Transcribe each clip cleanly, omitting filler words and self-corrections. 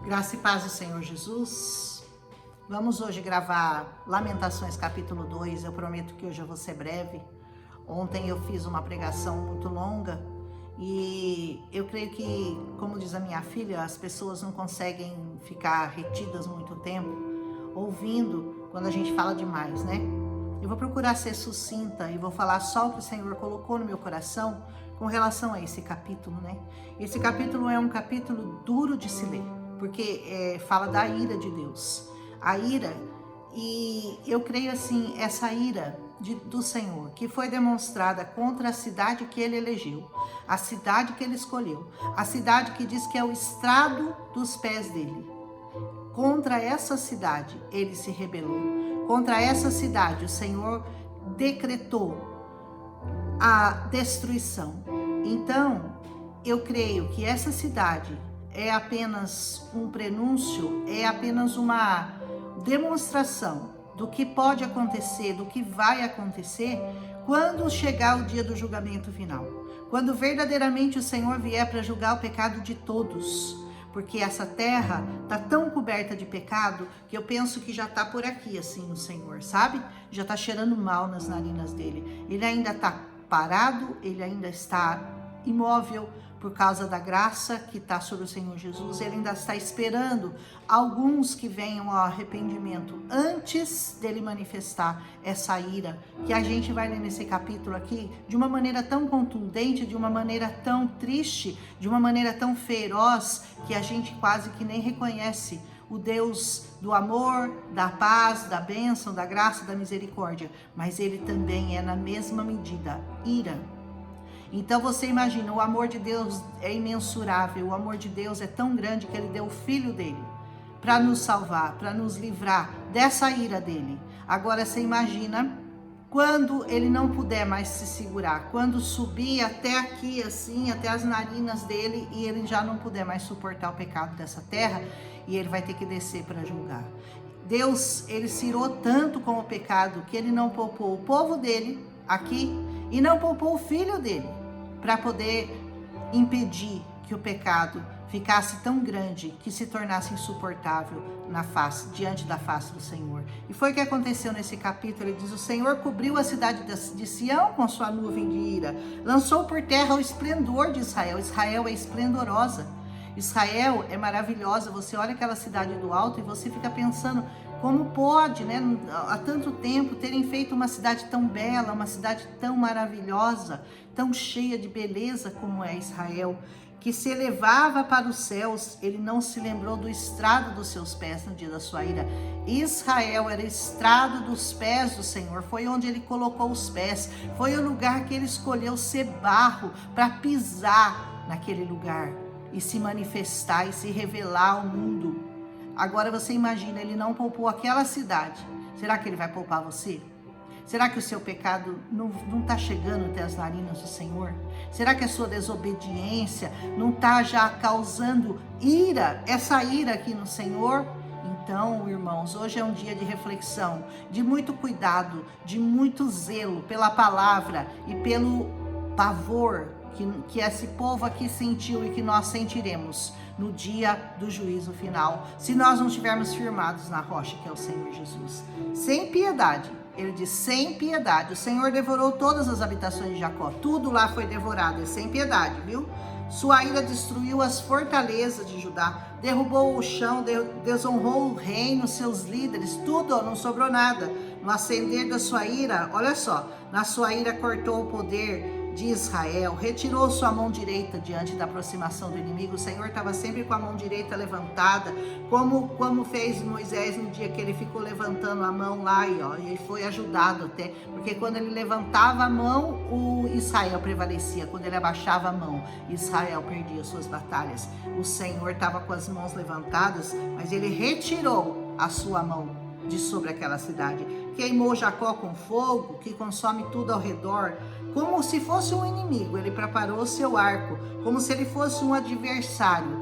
Graça e paz do Senhor Jesus. Vamos hoje gravar Lamentações capítulo 2. Eu prometo que hoje eu vou ser breve. Ontem eu fiz uma pregação muito longa e eu creio que, como diz a minha filha, as pessoas não conseguem ficar retidas muito tempo ouvindo quando a gente fala demais, né? Eu vou procurar ser sucinta e vou falar só o que o Senhor colocou no meu coração com relação a esse capítulo, né? Esse capítulo é um capítulo duro de se ler, porque fala da ira de Deus. A ira, e eu creio assim, essa ira do Senhor, que foi demonstrada contra a cidade que ele elegeu, a cidade que ele escolheu, a cidade que diz que é o estrado dos pés dele. Contra essa cidade ele se rebelou. Contra essa cidade o Senhor decretou a destruição. Então, eu creio que essa cidade é apenas um prenúncio, é apenas uma demonstração do que pode acontecer, do que vai acontecer quando chegar o dia do julgamento final. Quando verdadeiramente o Senhor vier para julgar o pecado de todos. Porque essa terra tá tão coberta de pecado que eu penso que já tá por aqui assim o Senhor, sabe? Já tá cheirando mal nas narinas dele. Ele ainda tá parado, ele ainda está imóvel por causa da graça que está sobre o Senhor Jesus. Ele ainda está esperando alguns que venham ao arrependimento antes dele manifestar essa ira, que a gente vai ler nesse capítulo aqui de uma maneira tão contundente, de uma maneira tão triste, de uma maneira tão feroz, que a gente quase que nem reconhece o Deus do amor, da paz, da bênção, da graça, da misericórdia, mas ele também é na mesma medida ira. Então você imagina, o amor de Deus é imensurável, o amor de Deus é tão grande que ele deu o filho dele para nos salvar, para nos livrar dessa ira dele. Agora você imagina quando ele não puder mais se segurar, quando subir até aqui assim, até as narinas dele, e ele já não puder mais suportar o pecado dessa terra, e ele vai ter que descer para julgar. Deus, ele se irou tanto com o pecado que ele não poupou o povo dele aqui e não poupou o filho dele para poder impedir que o pecado ficasse tão grande que se tornasse insuportável diante da face do Senhor. E foi o que aconteceu nesse capítulo. Ele diz: o Senhor cobriu a cidade de Sião com sua nuvem de ira, lançou por terra o esplendor de Israel. Israel é esplendorosa, Israel é maravilhosa. Você olha aquela cidade do alto e você fica pensando, como pode, né, há tanto tempo terem feito uma cidade tão bela, uma cidade tão maravilhosa, tão cheia de beleza como é Israel, que se elevava para os céus. Ele não se lembrou do estrado dos seus pés no dia da sua ira. Israel era estrado dos pés do Senhor, foi onde ele colocou os pés, foi o lugar que ele escolheu ser barro para pisar naquele lugar e se manifestar e se revelar ao mundo. Agora você imagina, ele não poupou aquela cidade. Será que ele vai poupar você? Será que o seu pecado não está chegando até as narinas do Senhor? Será que a sua desobediência não está já causando ira, essa ira aqui no Senhor? Então, irmãos, hoje é um dia de reflexão, de muito cuidado, de muito zelo pela palavra e pelo pavor que esse povo aqui sentiu e que nós sentiremos no dia do juízo final, se nós não estivermos firmados na rocha que é o Senhor Jesus. Sem piedade, ele diz, sem piedade, o Senhor devorou todas as habitações de Jacó, tudo lá foi devorado, é sem piedade, viu? Sua ira destruiu as fortalezas de Judá, derrubou o chão, desonrou o reino, seus líderes, tudo, não sobrou nada. No acender da sua ira, olha só, na sua ira cortou o poder de Israel, retirou sua mão direita diante da aproximação do inimigo. O Senhor estava sempre com a mão direita levantada, como fez Moisés no dia que ele ficou levantando a mão lá, e ele foi ajudado até, porque quando ele levantava a mão, o Israel prevalecia, quando ele abaixava a mão, Israel perdia suas batalhas. O Senhor estava com as mãos levantadas, mas ele retirou a sua mão de sobre aquela cidade, queimou Jacó com fogo, que consome tudo ao redor, como se fosse um inimigo. Ele preparou o seu arco, como se ele fosse um adversário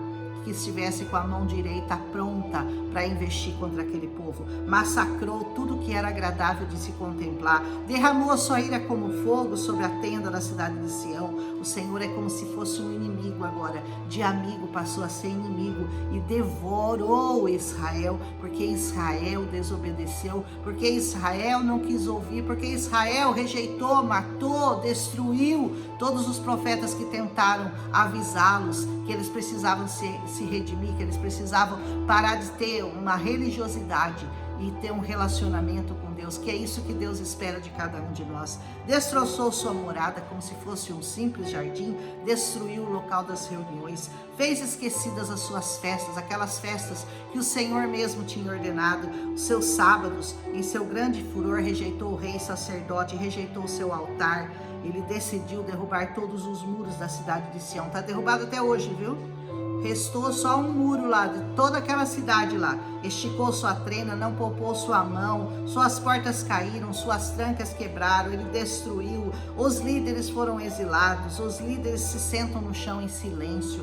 que estivesse com a mão direita pronta para investir contra aquele povo. Massacrou tudo que era agradável de se contemplar. Derramou a sua ira como fogo sobre a tenda da cidade de Sião. O Senhor é como se fosse um inimigo agora. De amigo passou a ser inimigo e devorou Israel, porque Israel desobedeceu, porque Israel não quis ouvir, porque Israel rejeitou, matou, destruiu todos os profetas que tentaram avisá-los que eles precisavam se redimir, que eles precisavam parar de ter uma religiosidade e ter um relacionamento com Deus, que é isso que Deus espera de cada um de nós. Destroçou sua morada como se fosse um simples jardim, destruiu o local das reuniões, fez esquecidas as suas festas, aquelas festas que o Senhor mesmo tinha ordenado, os seus sábados. Em seu grande furor rejeitou o rei sacerdote, rejeitou o seu altar. Ele decidiu derrubar todos os muros da cidade de Sião. Está derrubado até hoje, viu? Restou só um muro lá, de toda aquela cidade lá. Esticou sua trena, não poupou sua mão, suas portas caíram, suas trancas quebraram, ele destruiu. Os líderes foram exilados, os líderes se sentam no chão em silêncio,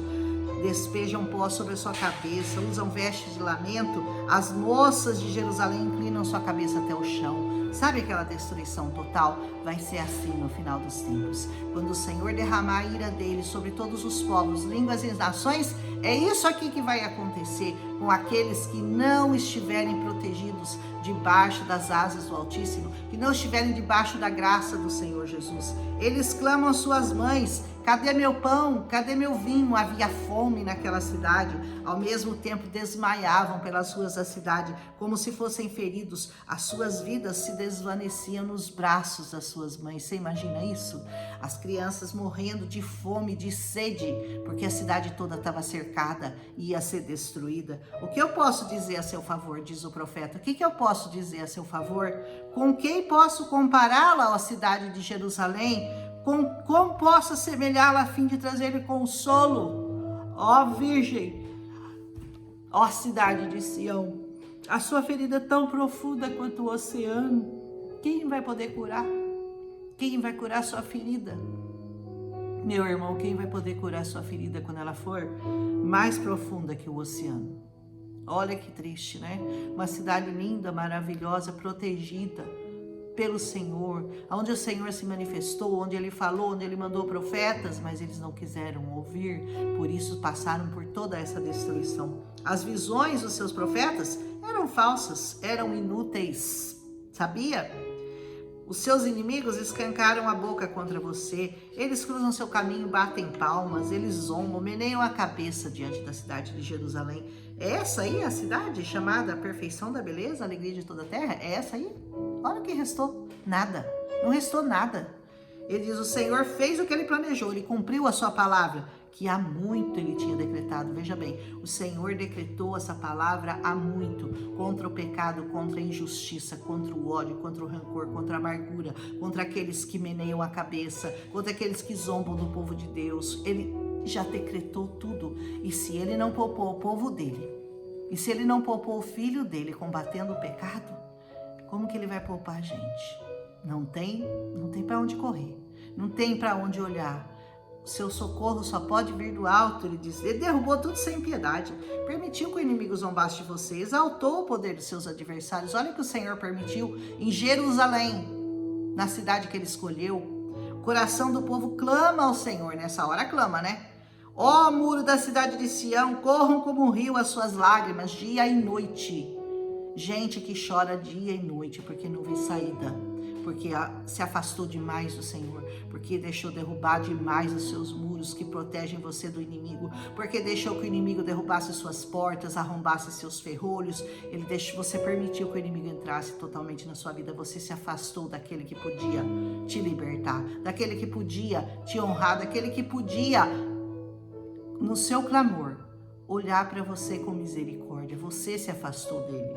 despejam pó sobre a sua cabeça, usam vestes de lamento. As moças de Jerusalém inclinam sua cabeça até o chão. Sabe aquela destruição total? Vai ser assim no final dos tempos. Quando o Senhor derramar a ira dele sobre todos os povos, línguas e nações, é isso aqui que vai acontecer com aqueles que não estiverem protegidos debaixo das asas do Altíssimo, que não estiverem debaixo da graça do Senhor Jesus. Eles clamam às suas mães: cadê meu pão? Cadê meu vinho? Havia fome naquela cidade. Ao mesmo tempo desmaiavam pelas ruas da cidade, como se fossem feridos. As suas vidas se desvaneciam nos braços das suas mães. Você imagina isso? As crianças morrendo de fome, de sede, porque a cidade toda estava cercada e ia ser destruída. O que eu posso dizer a seu favor, diz o profeta? O que eu posso dizer a seu favor? Com quem posso compará-la, ó cidade de Jerusalém? Como posso assemelhá-la a fim de trazer-lhe consolo? Ó Virgem, ó cidade de Sião, a sua ferida é tão profunda quanto o oceano. Quem vai poder curar? Quem vai curar sua ferida? Meu irmão, quem vai poder curar sua ferida quando ela for mais profunda que o oceano? Olha que triste, né? Uma cidade linda, maravilhosa, protegida pelo Senhor, onde o Senhor se manifestou, onde Ele falou, onde Ele mandou profetas, mas eles não quiseram ouvir, por isso passaram por toda essa destruição. As visões dos seus profetas eram falsas, eram inúteis, sabia? Os seus inimigos escancaram a boca contra você, eles cruzam seu caminho, batem palmas, eles zombam, meneiam a cabeça diante da cidade de Jerusalém. É essa aí a cidade chamada a perfeição da beleza, a alegria de toda a terra? É essa aí? Olha o que restou, nada, não restou nada. Ele diz: o Senhor fez o que Ele planejou, Ele cumpriu a sua palavra, que há muito Ele tinha decretado. Veja bem, o Senhor decretou essa palavra há muito, contra o pecado, contra a injustiça, contra o ódio, contra o rancor, contra a amargura, contra aqueles que meneiam a cabeça, contra aqueles que zombam do povo de Deus. Ele já decretou tudo, e se Ele não poupou o povo dele, e se Ele não poupou o filho dele combatendo o pecado, como que Ele vai poupar a gente? Não tem para onde correr, não tem para onde olhar. O seu socorro só pode vir do alto, ele diz. Ele derrubou tudo sem piedade, permitiu que o inimigo zombasse de você, exaltou o poder dos seus adversários. Olha o que o Senhor permitiu em Jerusalém, na cidade que Ele escolheu. O coração do povo clama ao Senhor, nessa hora clama, né? Ó muro da cidade de Sião, corram como um rio as suas lágrimas, dia e noite. Gente que chora dia e noite porque não vê saída, porque se afastou demais do Senhor, porque deixou derrubar demais os seus muros que protegem você do inimigo, porque deixou que o inimigo derrubasse suas portas, arrombasse seus ferrolhos. Você permitiu que o inimigo entrasse totalmente na sua vida. Você se afastou daquele que podia te libertar, daquele que podia te honrar, daquele que podia, no seu clamor, olhar para você com misericórdia. Você se afastou dele.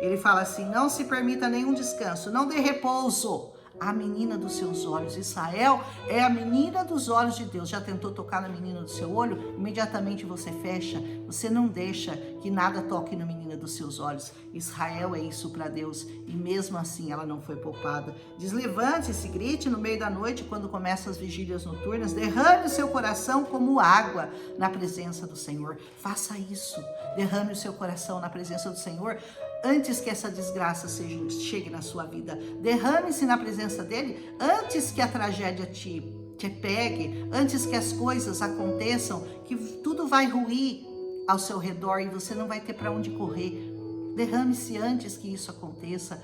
Ele fala assim: não se permita nenhum descanso, não dê repouso a menina dos seus olhos. Israel é a menina dos olhos de Deus. Já tentou tocar na menina do seu olho? Imediatamente você fecha. Você não deixa que nada toque na menina dos seus olhos. Israel é isso para Deus e mesmo assim ela não foi poupada. Diz: levante-se, grite no meio da noite quando começam as vigílias noturnas. Derrame o seu coração como água na presença do Senhor. Faça isso. Derrame o seu coração na presença do Senhor antes que essa desgraça chegue na sua vida. Derrame-se na presença dele antes que a tragédia te pegue, antes que as coisas aconteçam, que tudo vai ruir ao seu redor e você não vai ter para onde correr. Derrame-se antes que isso aconteça.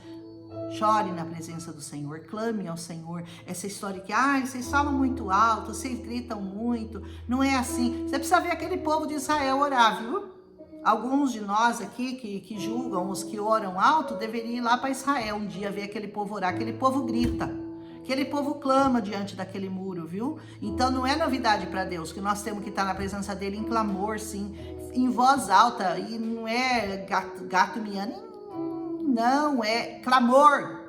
Chore na presença do Senhor, clame ao Senhor. Essa história que, vocês falam muito alto, vocês gritam muito, não é assim. Você precisa ver aquele povo de Israel orar, viu? Alguns de nós aqui que julgam os que oram alto deveriam ir lá para Israel um dia ver aquele povo orar. Aquele povo grita, aquele povo clama diante daquele muro, viu? Então não é novidade para Deus que nós temos que estar na presença dele em clamor, sim, em voz alta, e não é gato miando, não, é clamor.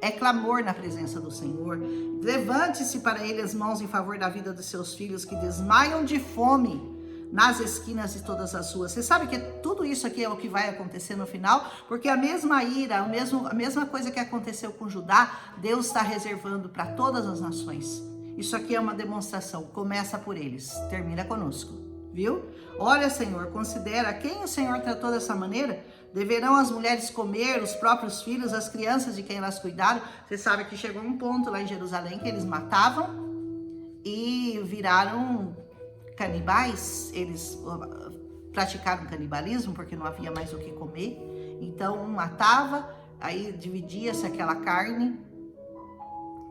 É clamor na presença do Senhor. Levante-se para ele as mãos em favor da vida dos seus filhos que desmaiam de fome nas esquinas de todas as ruas. Você sabe que tudo isso aqui é o que vai acontecer no final, porque a mesma ira, a mesma coisa que aconteceu com Judá, Deus está reservando para todas as nações. Isso aqui é uma demonstração, começa por eles, termina conosco, viu? Olha, Senhor, considera quem o Senhor tratou dessa maneira. Deverão as mulheres comer os próprios filhos, as crianças de quem elas cuidaram. Você sabe que chegou um ponto lá em Jerusalém que eles matavam e viraram canibais. Eles praticaram canibalismo porque não havia mais o que comer. Então um matava, aí dividia-se aquela carne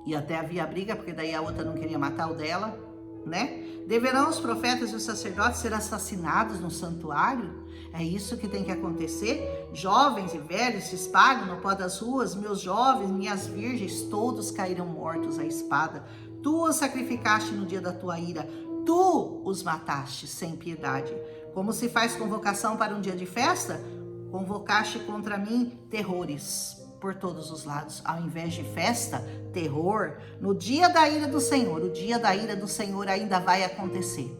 e até havia briga, porque daí a outra não queria matar o dela, né? Deverão os profetas e os sacerdotes ser assassinados no santuário? É isso que tem que acontecer? Jovens e velhos se espalham no pó das ruas, meus jovens, minhas virgens, todos cairão mortos à espada. Tu os sacrificaste no dia da tua ira, tu os mataste sem piedade. Como se faz convocação para um dia de festa? Convocaste contra mim terrores por todos os lados. Ao invés de festa, terror. No dia da ira do Senhor, o dia da ira do Senhor ainda vai acontecer.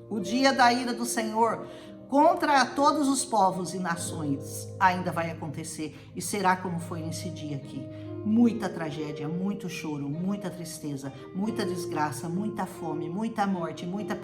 O dia da ira do Senhor contra todos os povos e nações ainda vai acontecer. E será como foi nesse dia aqui. Muita tragédia, muito choro, muita tristeza, muita desgraça, muita fome, muita morte, muita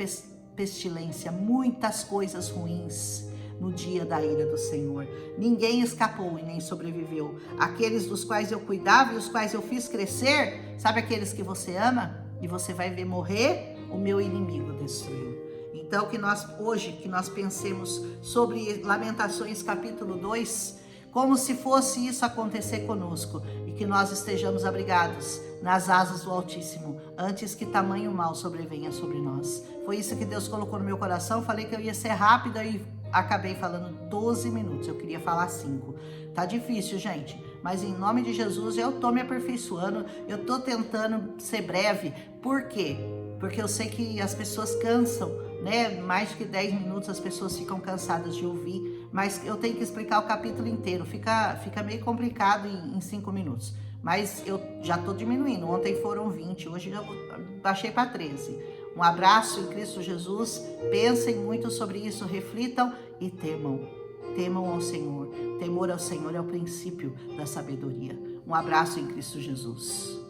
pestilência, muitas coisas ruins no dia da ira do Senhor. Ninguém escapou e nem sobreviveu. Aqueles dos quais eu cuidava e os quais eu fiz crescer, sabe aqueles que você ama? E você vai ver morrer, o meu inimigo destruiu. Então que nós pensemos sobre Lamentações capítulo 2, como se fosse isso acontecer conosco, e que nós estejamos abrigados nas asas do Altíssimo, antes que tamanho mal sobrevenha sobre nós. Foi isso que Deus colocou no meu coração. Falei que eu ia ser rápida e acabei falando 12 minutos, eu queria falar 5. Tá difícil, gente, mas em nome de Jesus eu tô me aperfeiçoando, eu tô tentando ser breve. Por quê? Porque eu sei que as pessoas cansam, né? Mais de 10 minutos as pessoas ficam cansadas de ouvir, mas eu tenho que explicar o capítulo inteiro, fica meio complicado em 5 minutos. Mas eu já tô diminuindo, ontem foram 20, hoje já baixei para 13. Um abraço em Cristo Jesus, pensem muito sobre isso, reflitam e temam. Temam ao Senhor. Temor ao Senhor é o princípio da sabedoria. Um abraço em Cristo Jesus.